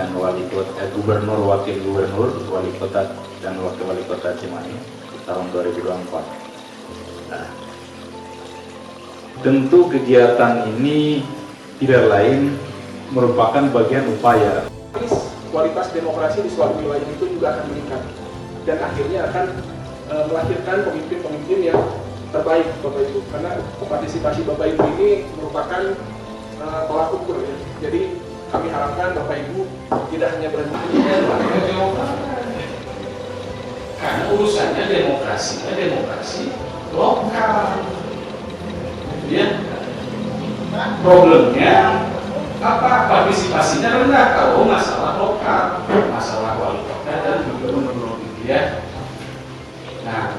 pemilihan gubernur, wakil gubernur, wali kota dan wakil wali kota Cimahi tahun 2024. Nah, tentu kegiatan ini tidak lain merupakan bagian upaya. Kualitas demokrasi di suatu wilayah itu juga akan meningkat dan akhirnya akan melahirkan pemimpin-pemimpin yang terbaik Bapak Ibu, karena partisipasi Bapak Ibu ini merupakan tolak ukur ya. Jadi kami harapkan Bapak Ibu tidak hanya berhenti karena urusannya demokrasi lokal. Ya, problemnya apa? Partisipasinya rendah kalau masalah lokal, masalah wali kota dan gubernur, ya. Nah,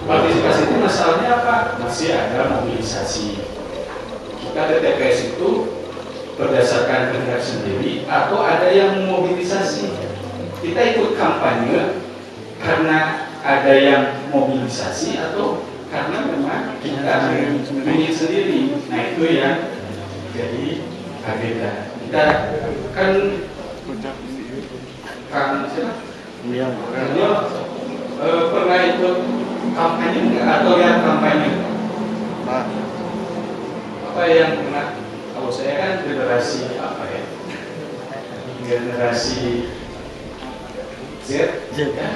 partisipasi itu masalahnya apa? Masih ada mobilisasi. Kita di TPS itu berdasarkan kehendak sendiri atau ada yang memobilisasi. Kita ikut kampanye karena ada yang mobilisasi atau karena memang kita ingin sendiri. Nah, itu yang jadi agenda. Kita kan pernah ikut kampanye enggak atau yang kampanye? Apa yang pernah? Kalau saya kan generasi apa ya? Generasi Z. Ya.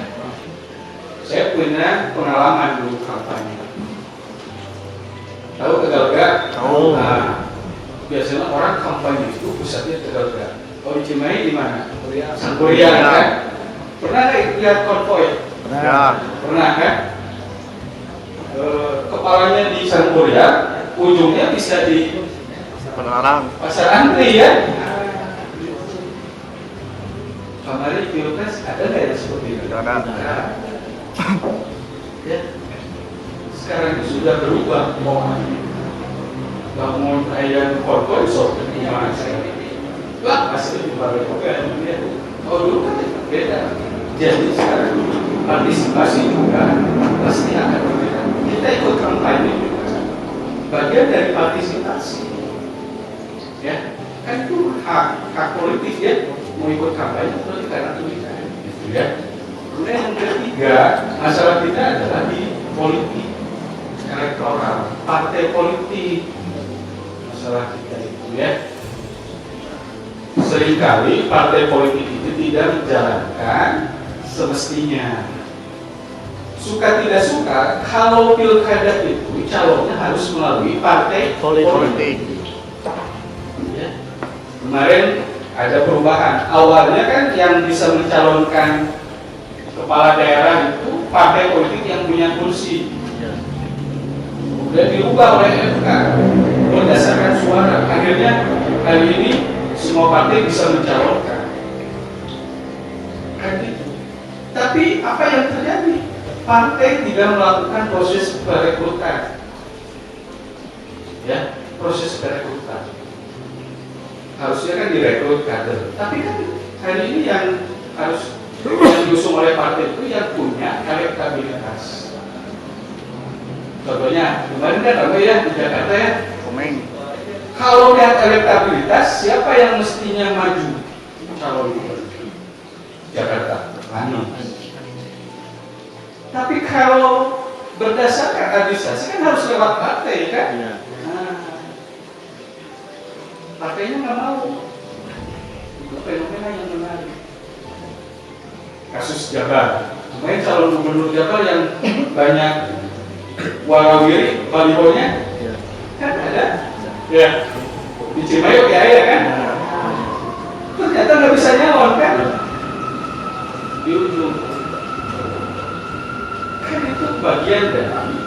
Saya punya pengalaman dulu kampanye. Tahu Tegalga? Tahu. Nah, biasanya orang kampanye itu pusatnya Tegalga. Kalau di Cimahi di mana? Sangkuriang kan? Pernah nggak lihat konvoy? Pernah. Pernah kan? Kepalanya di Sangkuriang, ujungnya bisa di Pengarang. Pasar Antri ya. Kemarin pilpres ada nggak yang seperti itu? Tidak ada. Ya. Sekarang sudah berubah mau ayam korpor seperti yang saya wah masih lebih bagus kan ya. Oh dulu kan beda. Jadi sekarang partisipasi juga pasti akan berbeda. Kita ikut kampanye juga bagian dari partisipasi. Ya, kan itu hak politik ya, mau ikut kampanye itu karena pilihan, gitu ya. Kemudian yang ketiga, masalah kita adalah di politik elektoral, partai politik. Masalah kita itu ya, seringkali partai politik itu tidak menjalankan semestinya. Suka tidak suka, kalau pilkada itu calonnya harus melalui partai politik. Kemarin ada perubahan. Awalnya kan yang bisa mencalonkan kepala daerah itu partai politik yang punya kursi. Kemudian diubah oleh MK berdasarkan suara. Akhirnya kali ini semua partai bisa mencalonkan. Kan gitu. Tapi apa yang terjadi? Partai tidak melakukan proses perekrutan. Ya, proses perekrutan. Harusnya kan direkrut kader, tapi kan hari ini yang harus yang diusung oleh partai itu yang punya elektabilitas. Contohnya kemarin kan apa ya di Jakarta ya? Komeng. Kalau lihat elektabilitas, siapa yang mestinya maju calon gubernur Jakarta? Anies. Tapi kalau berdasarkan administrasi kan harus lewat partai kan? Iya. Partainya nggak mau. Itu fenomena yang menarik. Kasus Jabar. Kemarin calon gubernur Jabar yang banyak warawiri balihonya kan ada. Ya. Di Cimahi oke ya kan. Ternyata nggak bisa nyalon kan. Di ujung. Kan itu bagian dari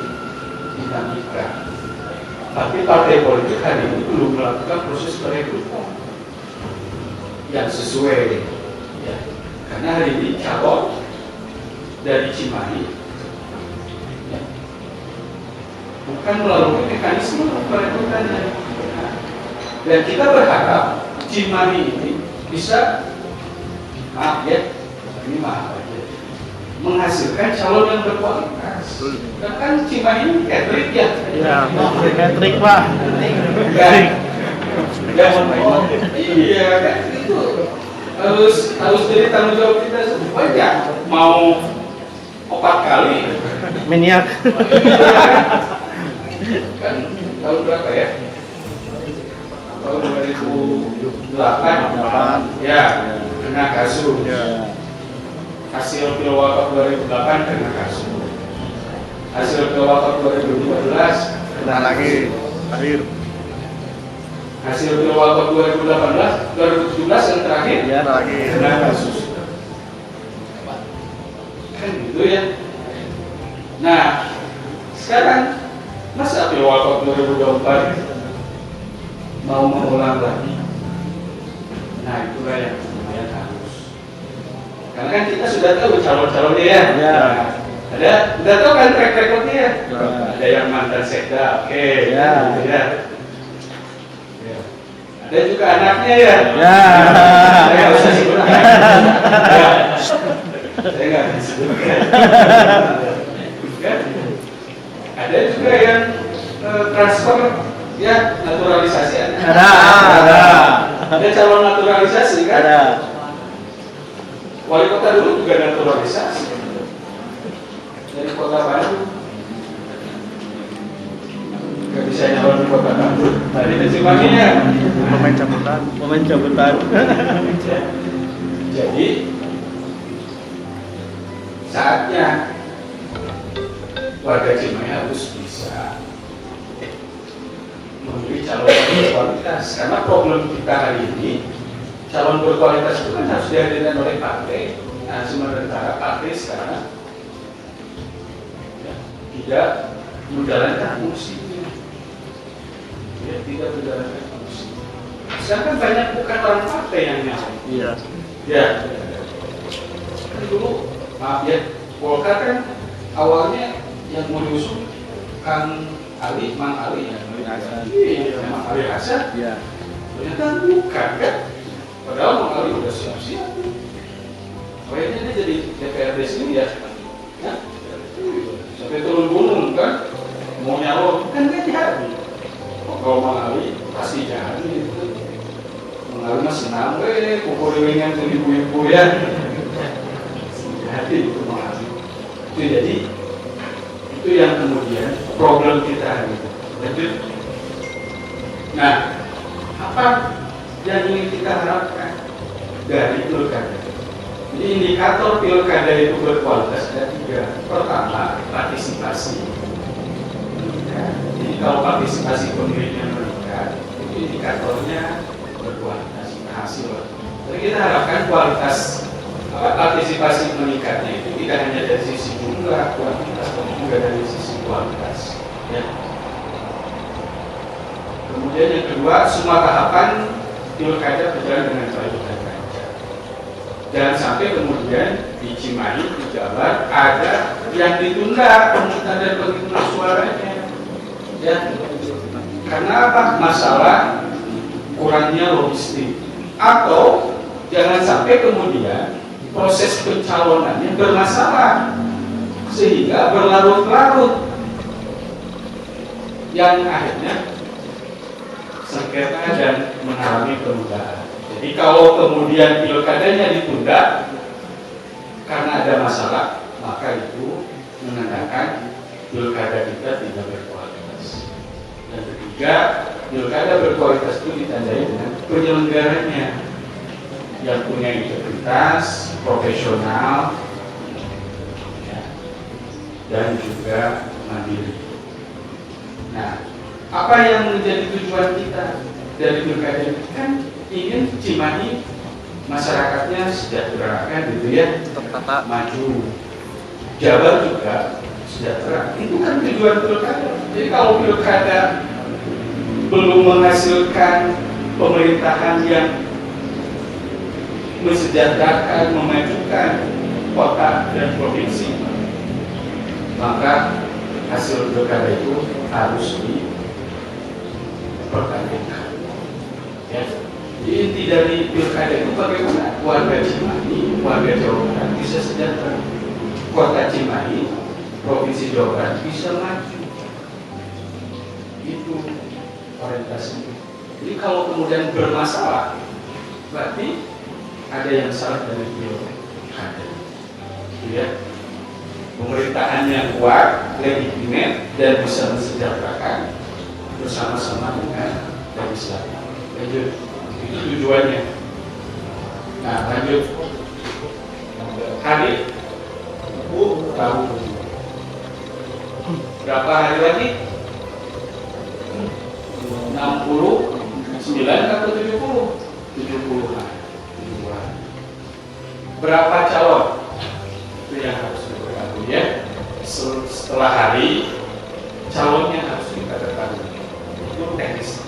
dinamika. Tapi partai politik hari ini belum melakukan proses perekrutan yang sesuai, ya. Karena hari ini calon dari Cimahi ya, bukan melalui mekanisme perekrutannya. Dan kita berharap Cimahi ini bisa, maaf ya, ini maaf aja, menghasilkan calon yang berkualitas. Kan Cimahi ini Katrik ya? Ya, Katrik Pak. Iya kan itu harus jadi tanggung jawab kita semua ya. Mau 4 kali Maniak. kan tahun berapa ya? Tahun 2008 ya kena kasus. Hasil Pilwakot 2008 kena kasus. Hasil Pilwakot 2012 Kena lagi. Akhir. hasil Pilwakot 2018 2017 yang terakhir Ya, lagi. kena kasus. Kan gitu ya. Nah, sekarang masa Pilwakot 2024 mau mengulang lagi? Nah, itulah yang lumayan harus. Karena kan kita sudah tahu calon-calonnya ya. Ya. Nah, udah tahu kan track recordnya ya. Ya. Ada yang mantan sekda, oke. Ya. Gitu ya. Ya. Ada juga anaknya ya. Ya. Saya nggak usah sebutkan. Ya. Saya nggak bisa sebutkan. Ya. Ada juga yang transfer ya naturalisasi Ada. Ada calon naturalisasi kan? Ada. Wali kota dulu juga naturalisasi dari kota Bandung. Gak bisa nyalon di kota Bandung. Tadi terjemahannya. Pemain cabutan. Pemain cabutan. Jadi saatnya warga Cimahi harus bisa memilih calon yang berkualitas. Karena problem kita hari ini, calon berkualitas itu kan harus dihadirkan oleh partai. Nah, sementara partai sekarang ya, tidak menjalankan fungsinya. Ya, tidak menjalankan fungsi. Sekarang kan banyak bukan orang partai yang nyalon. Iya. Ya, kan dulu maaf ya, Golkar kan awalnya yang mau diusung Kang Ali, Mang Ali ya, iya, Mang Ali Hasan. Iya. Ternyata bukan kan? Padahal Mang Ali udah siap-siap. Kayaknya dia jadi DPRD sini ya, ya? Sampai turun gunung kan, mau nyalon kan dia jadi. Kalau Mang Ali pasti jadi gitu. Mang Ali mah senang, pukul dengan ibu-ibu ya. Jadi itu Mang Ali. Itu jadi itu yang kemudian problem kita hari ini. Lanjut. Nah, apa yang ingin kita harapkan dari pilkada? Jadi indikator pilkada itu berkualitas ada 3. Pertama, partisipasi. Ya, jadi kalau partisipasi pemilihnya meningkat, itu indikatornya berkualitas, hasil. Jadi kita harapkan kualitas partisipasi meningkatnya itu tidak hanya dari sisi jumlah kuantitas, tapi juga dari sisi kualitas. Ya. Kemudian yang kedua, semua tahapan pilkada berjalan dengan baik dan lancar. Jangan sampai kemudian di Cimahi, di Jabar ada yang ditunda pemungutan dan penghitungan suaranya. Ya. Karena apa? Masalah kurangnya logistik. Atau jangan sampai kemudian proses pencalonannya bermasalah sehingga berlarut-larut yang akhirnya sengketa dan mengalami penundaan. Jadi kalau kemudian pilkadanya ditunda karena ada masalah, maka itu menandakan pilkada kita tidak berkualitas. Dan ketiga, pilkada berkualitas itu ditandai dengan penyelenggaranya yang punya integritas, profesional, ya, dan juga mandiri. Nah, apa yang menjadi tujuan kita dari pilkada ini? Kan ingin Cimahi masyarakatnya sejahtera, kan gitu ya, Tertata. maju. Jabar juga sejahtera. Itu kan tujuan pilkada. Jadi kalau pilkada belum menghasilkan pemerintahan yang mensejahterakan, memajukan kota dan provinsi, maka hasil pilkada itu harus dipertanyakan. Ya. Jadi inti dari pilkada itu bagaimana warga Cimahi, warga Jawa Barat bisa sejahtera, kota Cimahi, provinsi Jawa Barat bisa maju. Itu orientasinya. Jadi kalau kemudian bermasalah, berarti ada yang salah dari beliau? Ada. Ya. Pemerintahannya kuat, legitimate, dan bisa mensejahterakan bersama-sama dengan legislatif. Lanjut, itu tujuannya. Nah, lanjut. Hari, tahu. Berapa hari lagi? 69 atau 70? 70 hari. Berapa calon? Itu yang harus diketahui ya. Setelah hari, calonnya harus kita ketahui. Itu teknis.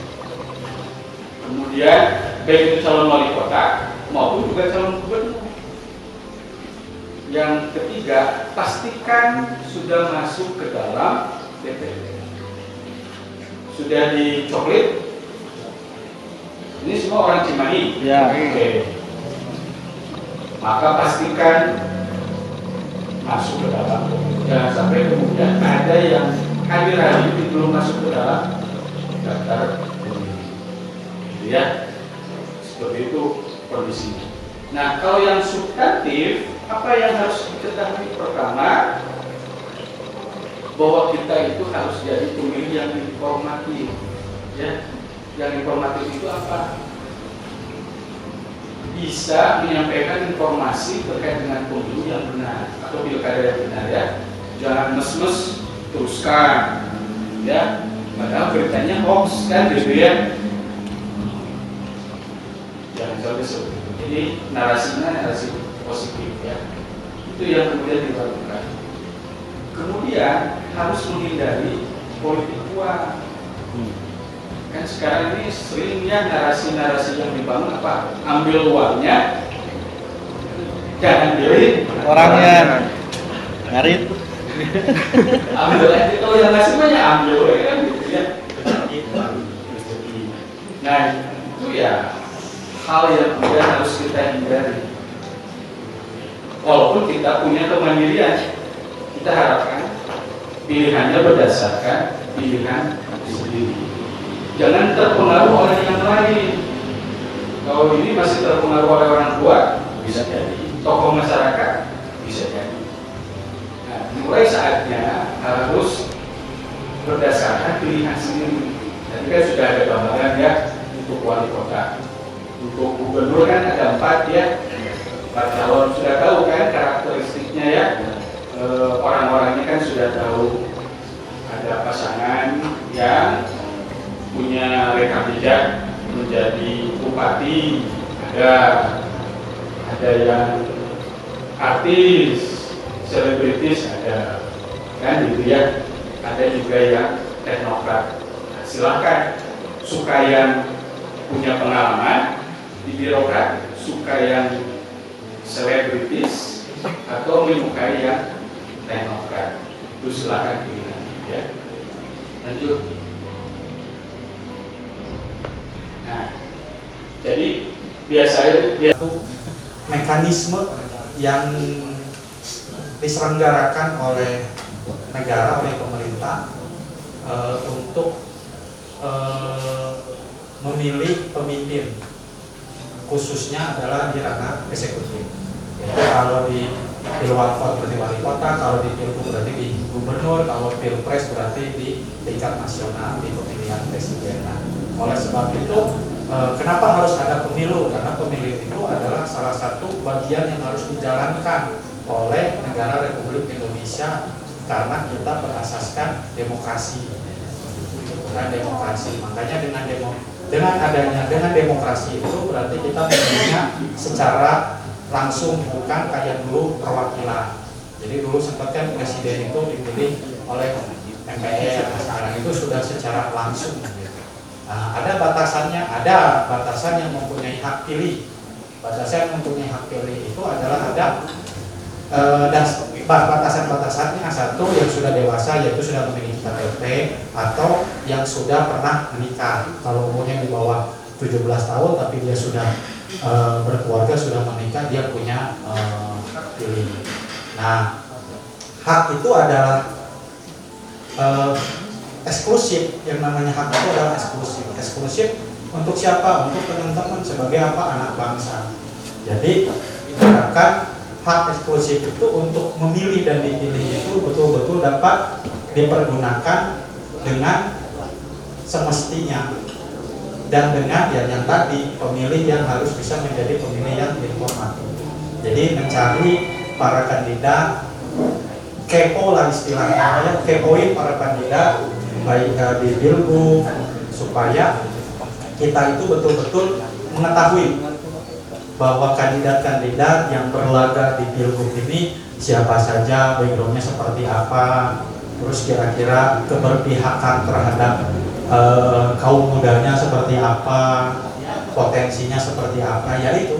Kemudian baik itu calon wali kota maupun juga calon gubernur. Yang ketiga, pastikan sudah masuk ke dalam DPD. Sudah dicoklit. Ini semua orang Cimahi. Ya. Oke. Maka pastikan masuk ke dalam. Jangan sampai kemudian ada yang hadir hari ini belum masuk ke dalam daftar pemilih. Ya, seperti itu kondisinya. Nah, kalau yang substantif, apa yang harus diketahui? Pertama, bahwa kita itu harus jadi pemilih yang informatif. Ya, yang informatif itu apa? Bisa menyampaikan informasi terkait dengan pemilu yang benar atau pilkada yang benar ya. Jangan mes-mes teruskan, ya. Padahal beritanya hoax kan gitu ya. Jangan sampai seperti itu. Jadi narasinya narasi positif ya. Itu yang kemudian dilakukan. Kemudian harus menghindari politik uang. Kan sekarang ini seringnya narasi-narasi yang dibangun apa? Ambil uangnya, jangan pilih Orangnya ngarit. ambil aja, kalau yang ngasih banyak ambil kan gitu ya. Nah itu ya hal yang kemudian harus kita hindari. Walaupun kita punya kemandirian, kita harapkan pilihannya berdasarkan pilihan sendiri. Jangan terpengaruh oleh yang lain. Kalau ini masih terpengaruh oleh orang tua, bisa jadi. Tokoh masyarakat, bisa jadi. Nah, mulai saatnya harus berdasarkan pilihan sendiri. Tadi kan sudah ada gambaran ya untuk wali kota. Untuk gubernur kan ada 4 ya. 4 calon sudah tahu kan karakteristiknya ya. Orang-orangnya kan sudah tahu. Ada pasangan yang punya rekam jejak menjadi bupati, ada yang artis, selebritis ada, kan gitu ya. Ada juga yang teknokrat. Nah, silakan, suka yang punya pengalaman di birokrat, suka yang selebritis, atau menyukai yang teknokrat. Itu silakan pilih ya. Lanjut. Nah, jadi biasanya mekanisme yang diselenggarakan oleh negara, oleh pemerintah untuk memilih pemimpin, khususnya adalah di ranah eksekutif. Yaitu kalau di Pilwalkot berarti wali kota, kalau di Pilgub berarti di gubernur, kalau Pilpres berarti di tingkat nasional di pemilihan presiden. Nah, oleh sebab itu, kenapa harus ada pemilu? Karena pemilu itu adalah salah satu bagian yang harus dijalankan oleh negara Republik Indonesia karena kita berasaskan demokrasi. Bukan demokrasi. Makanya dengan demokrasi itu berarti kita memilihnya secara langsung, bukan kayak dulu perwakilan. Jadi dulu sempat kan presiden itu dipilih oleh MPR, sekarang itu sudah secara langsung. Nah, ada batasan yang mempunyai hak pilih. Batasan yang mempunyai hak pilih itu adalah ada batasan-batasannya. Satu, yang sudah dewasa yaitu sudah memiliki KTP, atau yang sudah pernah menikah. Kalau umurnya di bawah 17 tahun tapi dia sudah berkeluarga, sudah menikah, dia punya hak pilih. Nah, hak itu adalah eksklusif. Yang namanya hak itu adalah eksklusif. Eksklusif untuk siapa? Untuk teman-teman sebagai apa? Anak bangsa. Jadi ibaratkan hak eksklusif itu untuk memilih dan dipilih itu betul-betul dapat dipergunakan dengan semestinya, dan dengan yang tadi, pemilih yang harus bisa menjadi pemilih yang informatif. Jadi mencari para kandidat, kepo lah istilahnya, ya, kepoin para kandidat baik di Pilgub, supaya kita itu betul-betul mengetahui bahwa kandidat-kandidat yang berlaga di Pilgub ini siapa saja, backgroundnya seperti apa, terus kira-kira keberpihakan terhadap kaum mudanya seperti apa, potensinya seperti apa, yaitu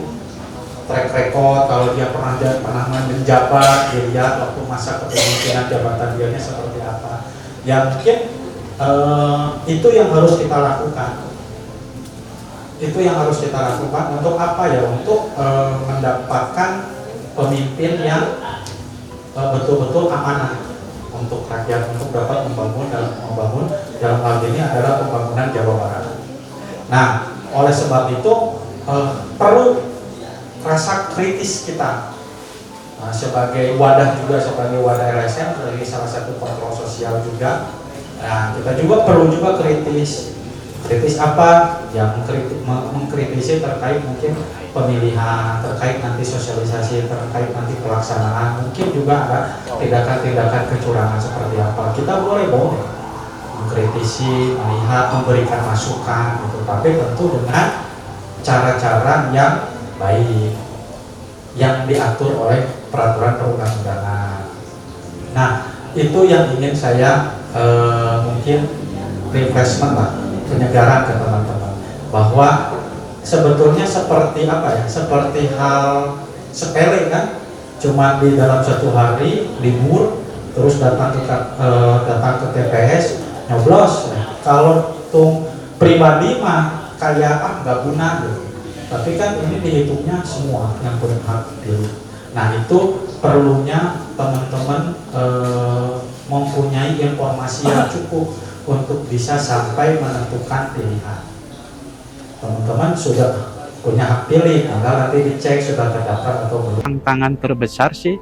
track record, kalau dia pernah menjabat, dilihat waktu masa kepemimpinan jabatan dia seperti apa. Ya mungkin itu yang harus kita lakukan. Itu yang harus kita lakukan untuk apa ya? Untuk mendapatkan pemimpin yang betul-betul amanah untuk rakyat, untuk dapat membangun dalam hal ini adalah pembangunan Jawa Barat. Nah, oleh sebab itu perlu rasa kritis kita sebagai wadah juga, sebagai wadah LSM, sebagai salah satu kontrol sosial juga. Nah, kita juga perlu juga kritis apa yang mengkritisi terkait mungkin pemilihan, terkait nanti sosialisasi, terkait nanti pelaksanaan, mungkin juga ada tindakan-tindakan kecurangan seperti apa. Kita boleh mengkritisi, melihat, memberikan masukan gitu, tapi tentu dengan cara-cara yang baik, yang diatur oleh peraturan perundang-undangan. Nah, itu yang ingin saya mungkin refreshment lah, penyegaran ke teman-teman, bahwa sebetulnya seperti apa ya, seperti hal sepele kan, cuma di dalam satu hari libur terus datang ke TPS nyoblos. Kalau tuh pribadi mah kayak nggak guna gitu, tapi kan ini dihitungnya semua yang berhak pilih. Nah, itu perlunya teman-teman mempunyai informasi yang cukup untuk bisa sampai menentukan pilihan. Teman-teman sudah punya hak pilih, tinggal nanti dicek sudah terdaftar atau belum. Tantangan terbesar sih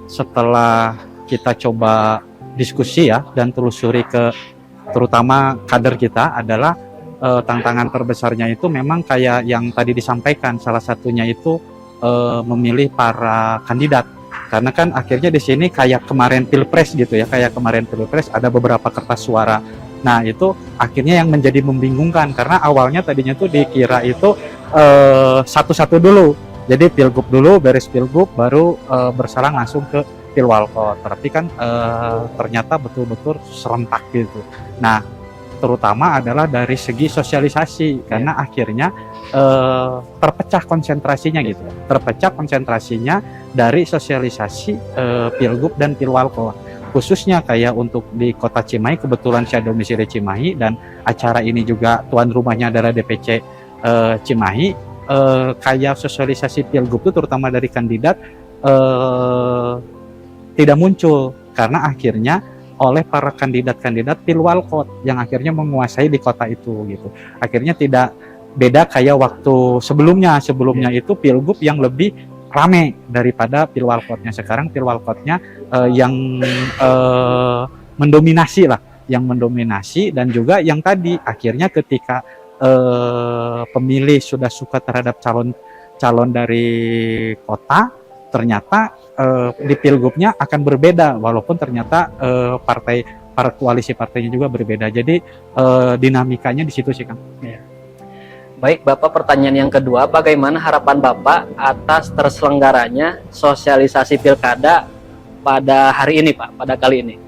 setelah kita coba diskusi ya dan telusuri ke terutama kader kita adalah tantangan terbesarnya itu memang kayak yang tadi disampaikan, salah satunya itu memilih para kandidat. Karena kan akhirnya di sini kayak kemarin Pilpres gitu ya, kayak kemarin Pilpres ada beberapa kertas suara. Nah, itu akhirnya yang menjadi membingungkan karena awalnya tadinya tuh dikira itu satu-satu dulu. Jadi Pilgub dulu, beres Pilgub baru bersalang langsung ke Pilwalkot. Tapi kan ternyata betul-betul serentak gitu. Nah, terutama adalah dari segi sosialisasi karena akhirnya terpecah konsentrasinya gitu. Terpecah konsentrasinya dari sosialisasi Pilgub dan Pilwalkot. Khususnya kayak untuk di Kota Cimahi, kebetulan saya domisili Cimahi dan acara ini juga tuan rumahnya adalah DPC Cimahi. Kayak sosialisasi Pilgub itu terutama dari kandidat tidak muncul karena akhirnya oleh para kandidat-kandidat Pilwalkot yang akhirnya menguasai di kota itu gitu. Akhirnya tidak beda kayak waktu sebelumnya itu Pilgub yang lebih rame daripada Pilwalkotnya. Sekarang Pilwalkotnya yang mendominasi lah, yang mendominasi dan juga yang tadi akhirnya ketika pemilih sudah suka terhadap calon dari kota, ternyata di Pilgubnya akan berbeda walaupun ternyata para koalisi partainya juga berbeda. Jadi dinamikanya di situ sih, Kang. Ya. Baik, Bapak, pertanyaan yang kedua, bagaimana harapan Bapak atas terselenggaranya sosialisasi pilkada pada hari ini, Pak, pada kali ini?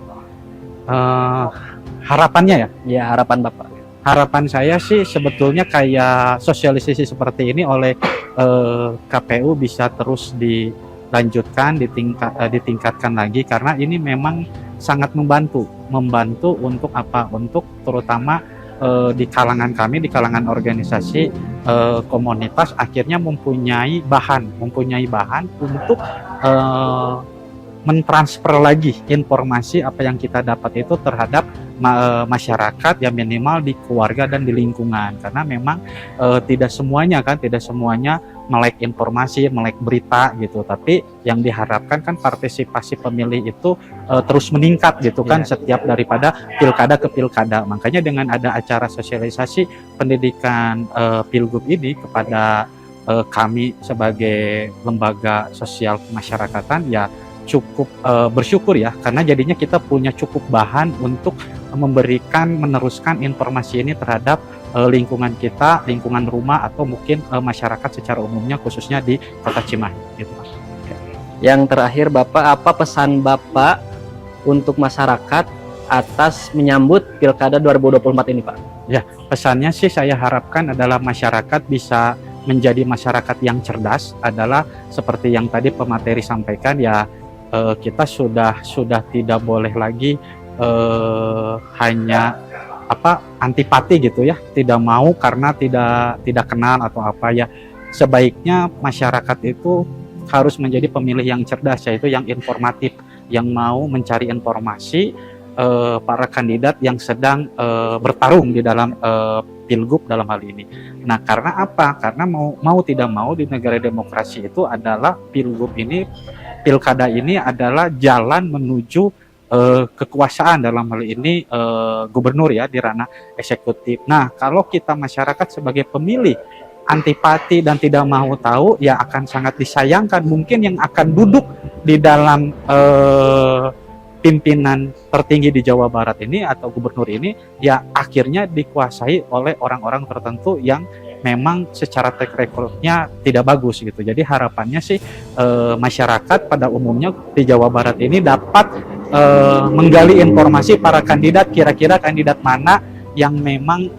Harapannya ya? Ya, harapan Bapak. Harapan saya sih sebetulnya kayak sosialisasi seperti ini oleh KPU bisa terus dilanjutkan, ditingkatkan lagi karena ini memang sangat membantu untuk apa? Untuk terutama di kalangan kami, di kalangan organisasi komunitas akhirnya mempunyai bahan untuk mentransfer lagi informasi apa yang kita dapat itu terhadap masyarakat ya minimal di keluarga dan di lingkungan, karena memang tidak semuanya melek informasi, melek berita gitu, tapi yang diharapkan kan partisipasi pemilih itu terus meningkat gitu kan setiap daripada pilkada ke pilkada. Makanya dengan ada acara sosialisasi pendidikan Pilgub ini kepada kami sebagai lembaga sosial kemasyarakatan ya cukup bersyukur ya, karena jadinya kita punya cukup bahan untuk meneruskan informasi ini terhadap lingkungan kita, lingkungan rumah, atau mungkin masyarakat secara umumnya khususnya di Kota Cimahi gitu. Yang terakhir Bapak, apa pesan Bapak untuk masyarakat atas menyambut Pilkada 2024 ini Pak? Ya, pesannya sih saya harapkan adalah masyarakat bisa menjadi masyarakat yang cerdas, adalah seperti yang tadi pemateri sampaikan ya, kita sudah tidak boleh lagi hanya antipati gitu ya, tidak mau karena tidak kenal atau apa ya. Sebaiknya masyarakat itu harus menjadi pemilih yang cerdas, yaitu yang informatif, yang mau mencari informasi para kandidat yang sedang bertarung di dalam Pilgub dalam hal ini. Nah, karena apa? Karena mau tidak mau di negara demokrasi itu adalah pilkada ini adalah jalan menuju kekuasaan, dalam hal ini gubernur ya di ranah eksekutif. Nah, kalau kita masyarakat sebagai pemilih antipati dan tidak mau tahu, ya akan sangat disayangkan. Mungkin yang akan duduk di dalam pimpinan tertinggi di Jawa Barat ini atau gubernur ini ya akhirnya dikuasai oleh orang-orang tertentu yang memang secara track recordnya tidak bagus gitu. Jadi harapannya sih masyarakat pada umumnya di Jawa Barat ini dapat menggali informasi para kandidat, kira-kira kandidat mana yang memang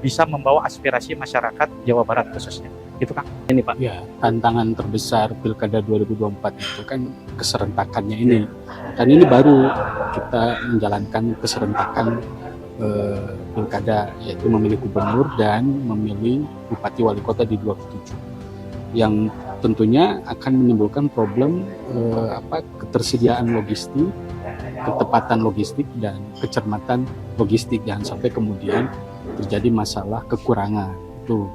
bisa membawa aspirasi masyarakat Jawa Barat khususnya. Itu Kang. Ini Pak. Ya, tantangan terbesar Pilkada 2024 itu kan keserentakannya ini. Dan ini baru kita menjalankan keserentakan Pilkada, yaitu memilih gubernur dan memilih bupati wali kota di 27. Yang tentunya akan menimbulkan problem ketersediaan logistik, ketepatan logistik, dan kecermatan logistik. Jangan sampai kemudian terjadi masalah kekurangan. Itu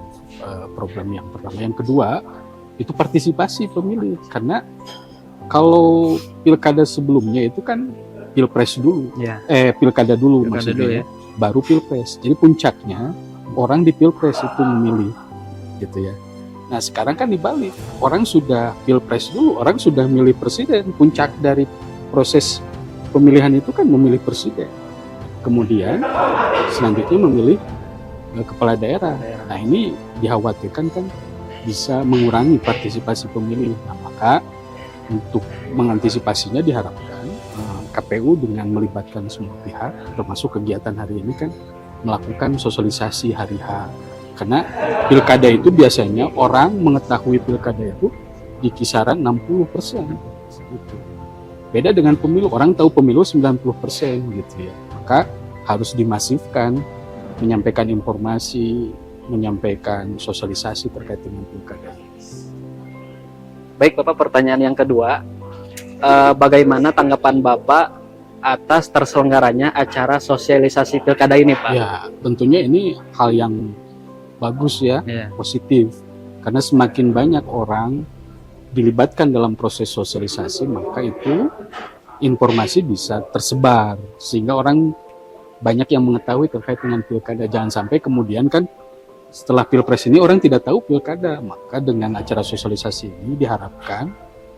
problem yang pertama. Yang kedua, itu partisipasi pemilih. Karena kalau pilkada sebelumnya itu kan pilpres dulu, pilkada dulu maksudnya, baru pilpres. Jadi puncaknya orang di pilpres itu memilih, gitu ya. Nah sekarang kan dibalik, orang sudah pilpres dulu, orang sudah milih presiden. Puncak dari proses pemilihan itu kan memilih presiden, kemudian selanjutnya memilih kepala daerah. Nah ini dikhawatirkan kan bisa mengurangi partisipasi pemilih. Nah maka untuk mengantisipasinya diharapkan KPU dengan melibatkan semua pihak, termasuk kegiatan hari ini kan melakukan sosialisasi hari H. Karena pilkada itu biasanya orang mengetahui pilkada itu di kisaran 60%. Gitu. Beda dengan pemilu, orang tahu pemilu 90% gitu ya. Maka harus dimasifkan, menyampaikan informasi, menyampaikan sosialisasi terkait dengan pilkada. Baik Bapak, pertanyaan yang kedua, bagaimana tanggapan Bapak atas terselenggaranya acara sosialisasi pilkada ini Pak? Ya, tentunya ini hal yang bagus ya, positif. Karena semakin banyak orang dilibatkan dalam proses sosialisasi, maka itu informasi bisa tersebar sehingga orang banyak yang mengetahui terkait dengan pilkada. Jangan sampai kemudian kan setelah pilpres ini orang tidak tahu pilkada. Maka dengan acara sosialisasi ini diharapkan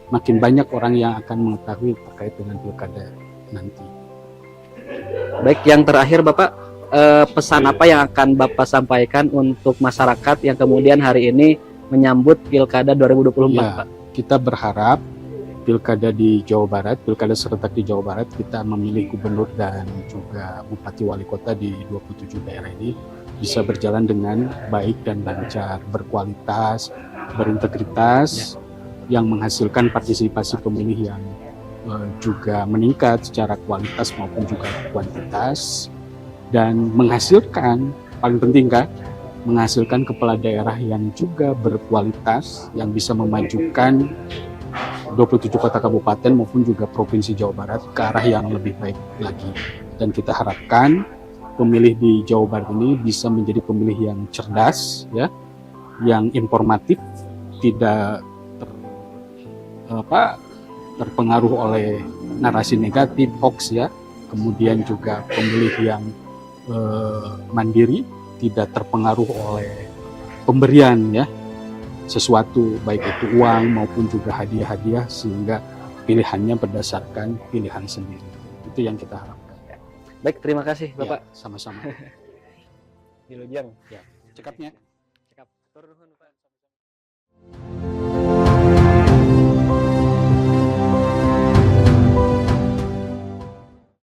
makin banyak orang yang akan mengetahui terkait dengan pilkada nanti. Baik, yang terakhir Bapak, pesan apa yang akan Bapak sampaikan untuk masyarakat yang kemudian hari ini menyambut Pilkada 2024 ya, Pak? Kita berharap Pilkada di Jawa Barat, Pilkada serentak di Jawa Barat, kita memilih gubernur dan juga bupati wali kota di 27 daerah ini bisa berjalan dengan baik dan lancar, berkualitas, berintegritas, yang menghasilkan partisipasi pemilih yang juga meningkat secara kualitas maupun juga kuantitas, dan menghasilkan, paling penting kan, menghasilkan kepala daerah yang juga berkualitas, yang bisa memajukan 27 kota kabupaten maupun juga Provinsi Jawa Barat ke arah yang lebih baik lagi. Dan kita harapkan pemilih di Jawa Barat ini bisa menjadi pemilih yang cerdas, ya, yang informatif, tidak terpengaruh oleh narasi negatif, hoax, ya. Kemudian juga pemilih yang mandiri, tidak terpengaruh oleh pemberian, ya, sesuatu baik itu uang maupun juga hadiah-hadiah, sehingga pilihannya berdasarkan pilihan sendiri. Itu yang kita harapkan. Baik, terima kasih Bapak. Ya, sama-sama. Wilujeng. Ya, cekapnya. Cekap. Turun, Pak.